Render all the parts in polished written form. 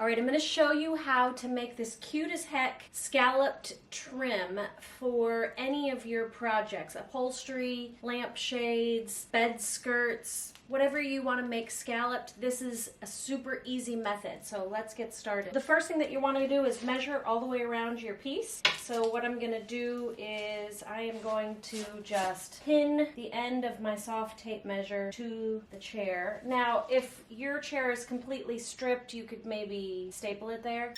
right, I'm going to show you how to make this cute as heck scalloped trim for any of your projects. Upholstery, lampshades, bed skirts, whatever you want to make scalloped. This is a super easy method, so let's get started. The first thing that you want to do is measure all the way around your piece. So what I'm going to do is I am going to just pin the end of my soft tape measure to the chair. Now, if your chair is completely stripped, you could maybe staple it there.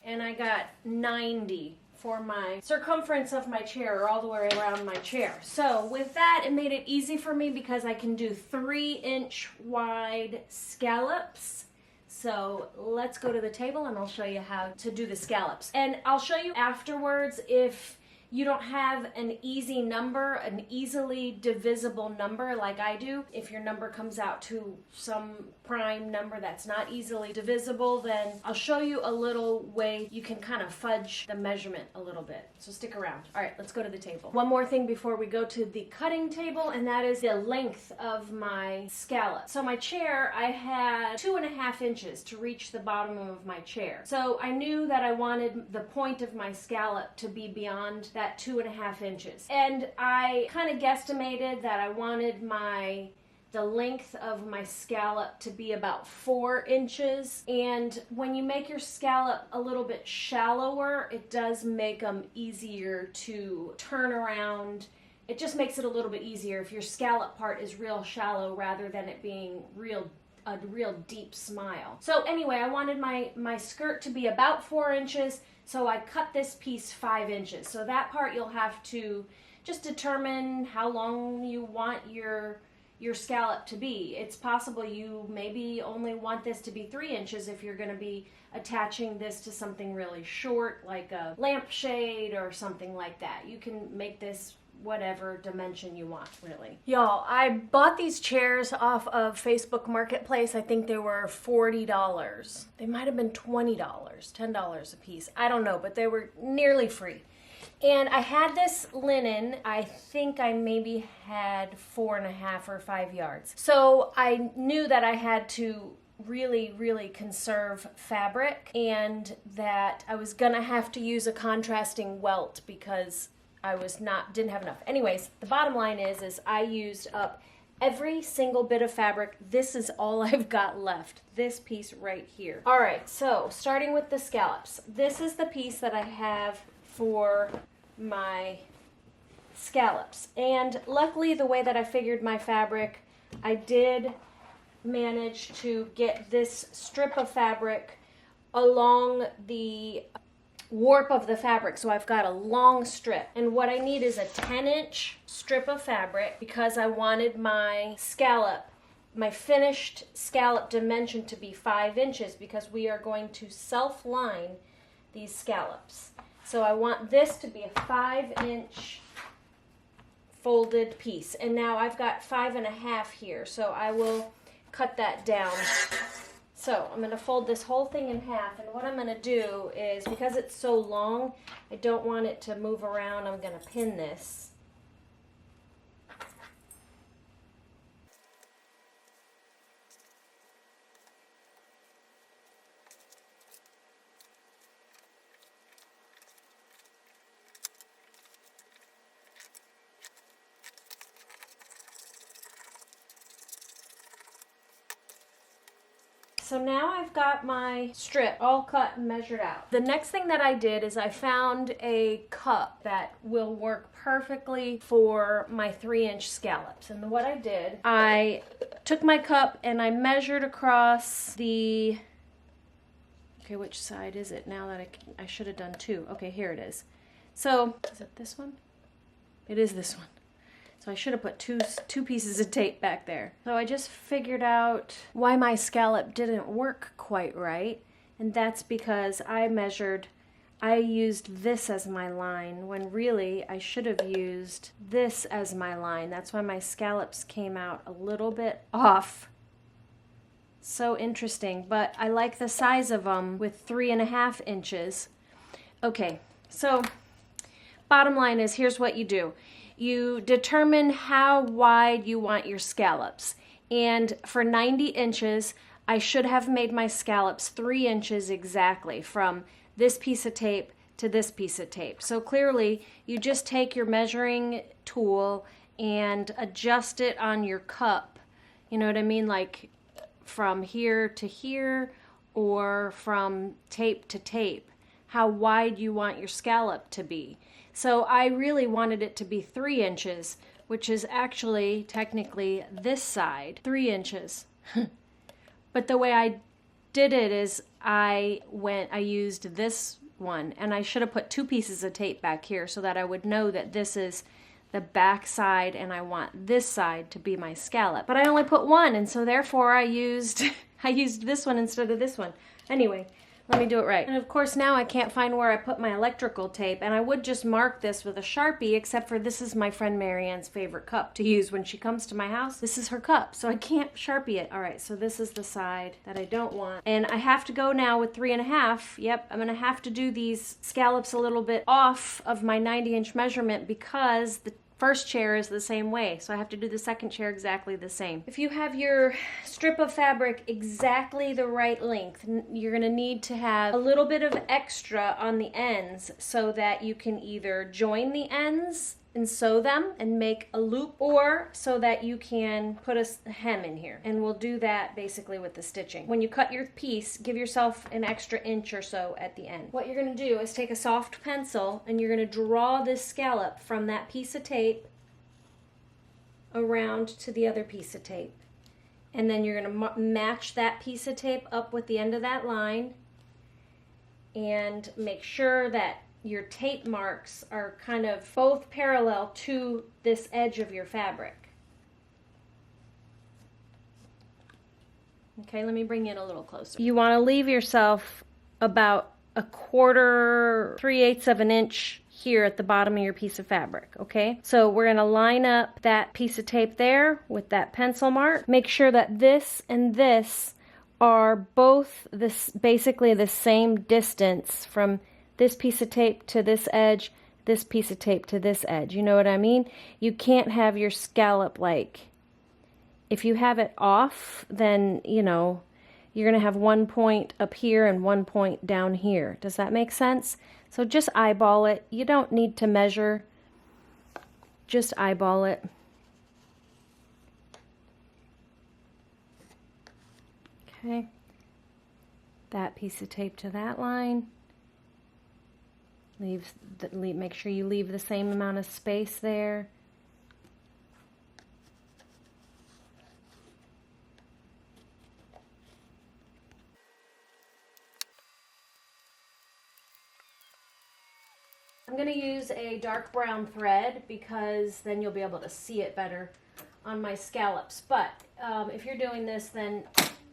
And I got 90 for my circumference of my chair, or all the way around my chair. So with that, it made it easy for me because I can do 3-inch wide scallops. So let's go to the table and I'll show you how to do the scallops. And I'll show you afterwards if you don't have an easy number, an easily divisible number like I do. If your number comes out to some prime number that's not easily divisible, then I'll show you a little way you can kind of fudge the measurement a little bit. So stick around. All right, let's go to the table. One more thing before we go to the cutting table, and that is the length of my scallop. So my chair, I had 2.5 inches to reach the bottom of my chair. So I knew that I wanted the point of my scallop to be beyond that 2.5 inches. And I kind of guesstimated that I wanted the length of my scallop to be about 4 inches. And when you make your scallop a little bit shallower, it does make them easier to turn around. It just makes it a little bit easier if your scallop part is real shallow rather than it being a real deep smile. So anyway, I wanted my skirt to be about 4 inches, so I cut this piece 5 inches. So that part you'll have to just determine how long you want your scallop to be. It's possible you maybe only want this to be 3 inches if you're going to be attaching this to something really short, like a lampshade or something like that. You can make this whatever dimension you want, really. Y'all, I bought these chairs off of Facebook Marketplace. I think they were $40. They might have been $20, $10 a piece. I don't know, but they were nearly free. And I had this linen, I think I maybe had 4.5 or 5 yards. So I knew that I had to really conserve fabric, and that I was gonna have to use a contrasting welt because I didn't have enough. Anyways, the bottom line is I used up every single bit of fabric. This is all I've got left. This piece right here. All right, so starting with the scallops. This is the piece that I have for my scallops. And luckily, the way that I figured my fabric, I did manage to get this strip of fabric along the warp of the fabric, so I've got a long strip. And what I need is a 10-inch strip of fabric because I wanted my scallop, my finished scallop dimension to be 5 inches because we are going to self-line these scallops. So I want this to be a 5-inch folded piece. And now I've got 5.5 here, so I will cut that down. So I'm going to fold this whole thing in half, and what I'm going to do is, because it's so long, I don't want it to move around, I'm going to pin this. So now I've got my strip all cut and measured out. The next thing that I did is I found a cup that will work perfectly for my 3-inch scallops. And what I did, I took my cup and I measured across the, okay, which side is it now that I should have done 2. Okay, here it is. So, is it this one? It is this one. So I should have put two pieces of tape back there. So I just figured out why my scallop didn't work quite right. And that's because I used this as my line when really I should have used this as my line. That's why my scallops came out a little bit off. So interesting, but I like the size of them with 3.5 inches. Okay, so bottom line is, here's what you do. You determine how wide you want your scallops. And for 90 inches, I should have made my scallops 3 inches exactly from this piece of tape to this piece of tape. So clearly you just take your measuring tool and adjust it on your cup. You know what I mean? Like from here to here or from tape to tape. How wide you want your scallop to be. So I really wanted it to be 3 inches, which is actually technically this side, 3 inches. But the way I did it is I used this one, and I should have put 2 pieces of tape back here so that I would know that this is the back side and I want this side to be my scallop. But I only put 1, and so therefore I used this one instead of this one. Anyway, let me do it right. And of course now I can't find where I put my electrical tape, and I would just mark this with a Sharpie, except for this is my friend Marianne's favorite cup to use when she comes to my house. This is her cup, so I can't Sharpie it. All right, so this is the side that I don't want. And I have to go now with 3.5. Yep, I'm gonna have to do these scallops a little bit off of my 90-inch measurement because the first chair is the same way, so I have to do the second chair exactly the same. If you have your strip of fabric exactly the right length, you're going to need to have a little bit of extra on the ends so that you can either join the ends and sew them and make a loop, or so that you can put a hem in here. And we'll do that basically with the stitching. When you cut your piece, give yourself an extra inch or so at the end. What you're going to do is take a soft pencil and you're going to draw this scallop from that piece of tape around to the other piece of tape. And then you're going to match that piece of tape up with the end of that line and make sure that your tape marks are kind of both parallel to this edge of your fabric. Okay, let me bring it a little closer. You want to leave yourself about 1/4, 3/8 of an inch here at the bottom of your piece of fabric, okay? So we're going to line up that piece of tape there with that pencil mark. Make sure that this and this are both basically the same distance from this piece of tape to this edge, this piece of tape to this edge. You know what I mean? You can't have your scallop if you have it off, then, you know, you're going to have 1 point up here and 1 point down here. Does that make sense? So just eyeball it. You don't need to measure. Just eyeball it. Okay. That piece of tape to that line. Make sure you leave the same amount of space there. I'm going to use a dark brown thread because then you'll be able to see it better on my scallops. But if you're doing this, then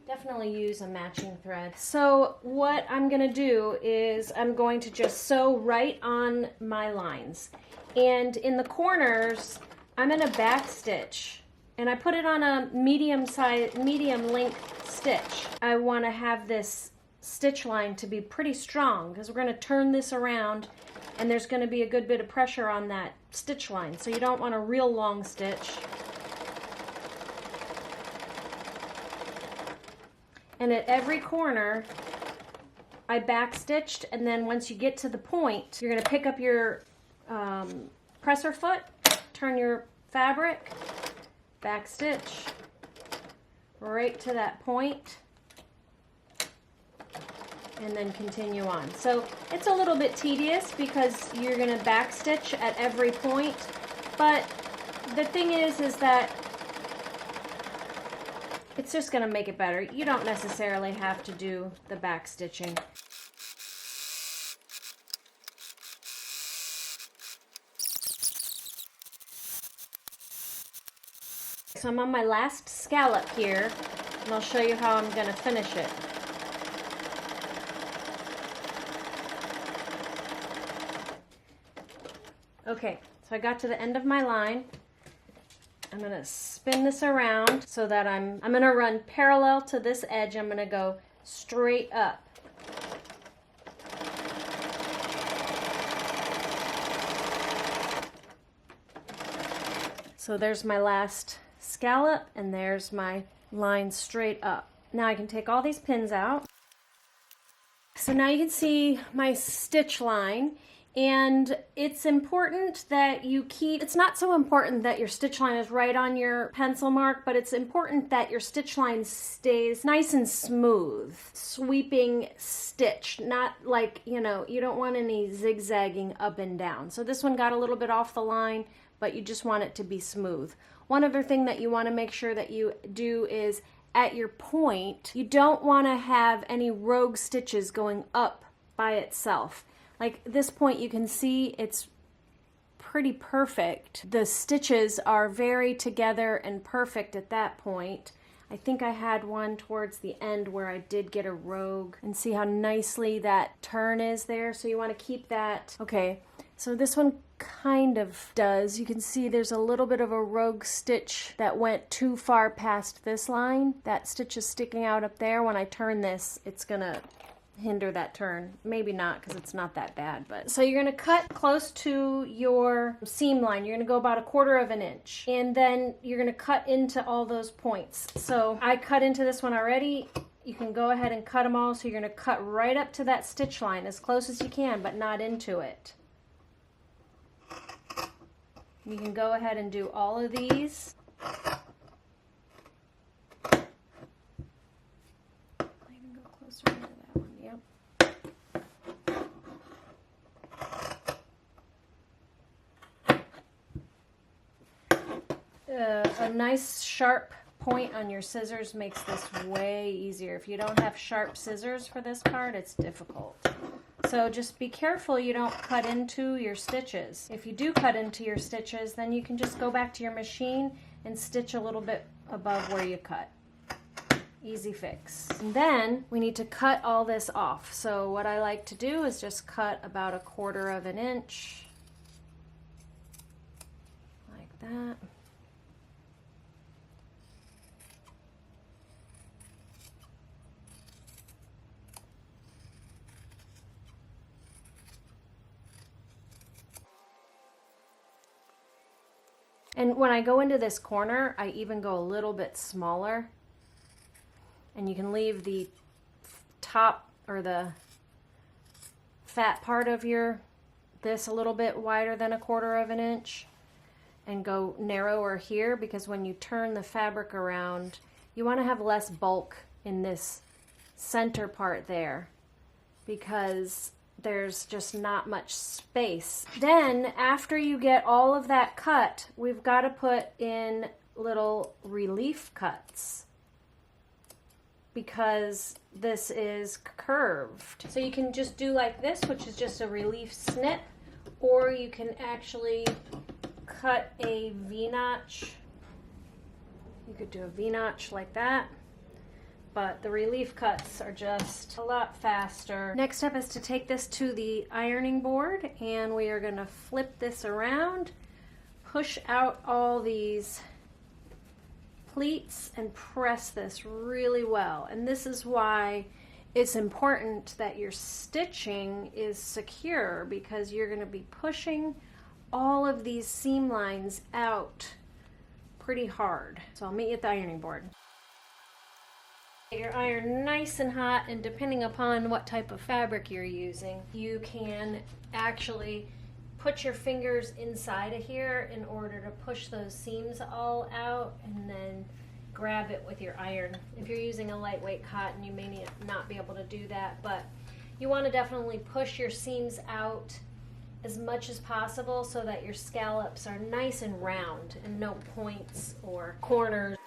definitely use a matching thread. So what I'm going to do is I'm going to just sew right on my lines. And in the corners, I'm going to back stitch. And I put it on a medium length stitch. I want to have this stitch line to be pretty strong because we're going to turn this around and there's going to be a good bit of pressure on that stitch line. So you don't want a real long stitch. And at every corner, I back stitched, and then once you get to the point, you're going to pick up your presser foot, turn your fabric, back stitch right to that point, and then continue on. So it's a little bit tedious because you're going to back stitch at every point, but the thing is that it's just going to make it better. You don't necessarily have to do the back stitching. So I'm on my last scallop here, and I'll show you how I'm going to finish it. Okay, so I got to the end of my line. I'm going to spin this around so that I'm going to run parallel to this edge. I'm going to go straight up. So there's my last scallop, and there's my line straight up. Now I can take all these pins out. So now you can see my stitch line, and it's important that you keep, it's not so important that your stitch line is right on your pencil mark, but it's important that your stitch line stays nice and smooth, sweeping stitch, not like, you know, you don't want any zigzagging up and down. So this one got a little bit off the line, but you just want it to be smooth. One other thing that you want to make sure that you do is at your point, you don't want to have any rogue stitches going up by itself. Like this point, you can see it's pretty perfect. The stitches are very together and perfect at that point. I think I had one towards the end where I did get a rogue, and see how nicely that turn is there. So you want to keep that. Okay, so this one kind of does. You can see there's a little bit of a rogue stitch that went too far past this line. That stitch is sticking out up there. When I turn this, it's gonna hinder that turn. Maybe not, because it's not that bad. But so you're going to cut close to your seam line. You're going to go about 1/4 inch, and then you're going to cut into all those points. So I cut into this one already. You can go ahead and cut them all. So you're going to cut right up to that stitch line as close as you can, but not into it. You can go ahead and do all of these. I can go closer into that one. Yep. A nice sharp point on your scissors makes this way easier. If you don't have sharp scissors for this part, it's difficult. So just be careful you don't cut into your stitches. If you do cut into your stitches, then you can just go back to your machine and stitch a little bit above where you cut. Easy fix. And then we need to cut all this off. So what I like to do is just cut about 1/4 inch, like that. And when I go into this corner, I even go a little bit smaller. And you can leave the top or the fat part of this a little bit wider than 1/4 inch and go narrower here, because when you turn the fabric around, you want to have less bulk in this center part there, because there's just not much space. Then after you get all of that cut, we've got to put in little relief cuts, because this is curved. So you can just do like this, which is just a relief snip, or you can actually cut a V-notch. You could do a V-notch like that, but the relief cuts are just a lot faster. Next step is to take this to the ironing board, and we are going to flip this around, push out all these pleats, and press this really well. And this is why it's important that your stitching is secure, because you're going to be pushing all of these seam lines out pretty hard. So I'll meet you at the ironing board. Get your iron nice and hot, and depending upon what type of fabric you're using, you can actually put your fingers inside of here in order to push those seams all out, and then grab it with your iron. If you're using a lightweight cotton, you may not be able to do that, but you want to definitely push your seams out as much as possible so that your scallops are nice and round and no points or corners.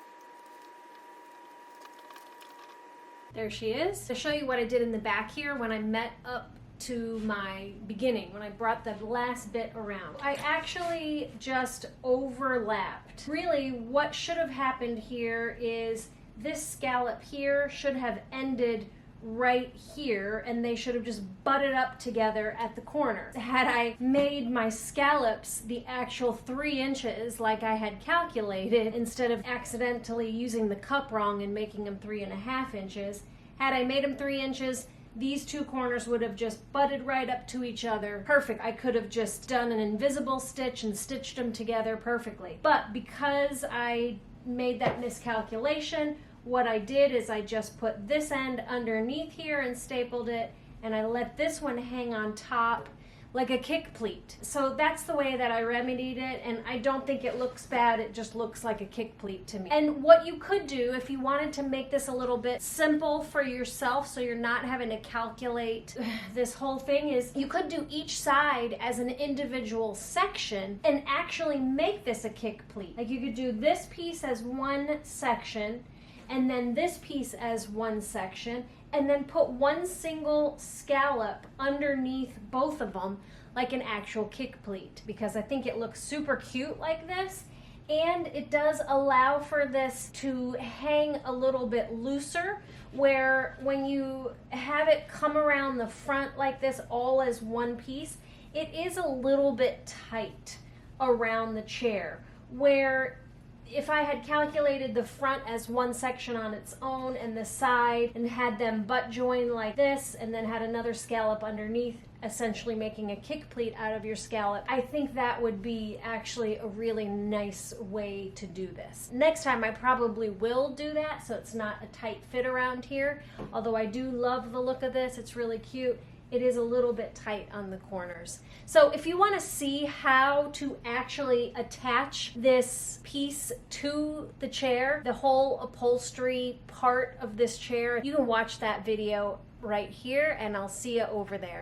There she is. To show you what I did in the back here when I met up to my beginning, when I brought the last bit around, I actually just overlapped. Really, what should have happened here is this scallop here should have ended right here, and they should have just butted up together at the corner. Had I made my scallops the actual 3 inches like I had calculated, instead of accidentally using the cup wrong and making them 3.5 inches, had I made them 3 inches, these two corners would have just butted right up to each other. Perfect. I could have just done an invisible stitch and stitched them together perfectly. But because I made that miscalculation, what I did is I just put this end underneath here and stapled it, and I let this one hang on top like a kick pleat. So that's the way that I remedied it, and I don't think it looks bad. It just looks like a kick pleat to me. And what you could do if you wanted to make this a little bit simple for yourself, so you're not having to calculate this whole thing, is you could do each side as an individual section and actually make this a kick pleat. Like you could do this piece as one section, and then this piece as one section, and then put one single scallop underneath both of them like an actual kick pleat, because I think it looks super cute like this, and it does allow for this to hang a little bit looser, where when you have it come around the front like this all as one piece, it is a little bit tight around the chair, where if I had calculated the front as one section on its own and the side and had them butt join like this and then had another scallop underneath, essentially making a kick pleat out of your scallop, I think that would be actually a really nice way to do this. Next time I probably will do that so it's not a tight fit around here, although I do love the look of this. It's really cute. It is a little bit tight on the corners. So if you want to see how to actually attach this piece to the chair, the whole upholstery part of this chair, you can watch that video right here, and I'll see you over there.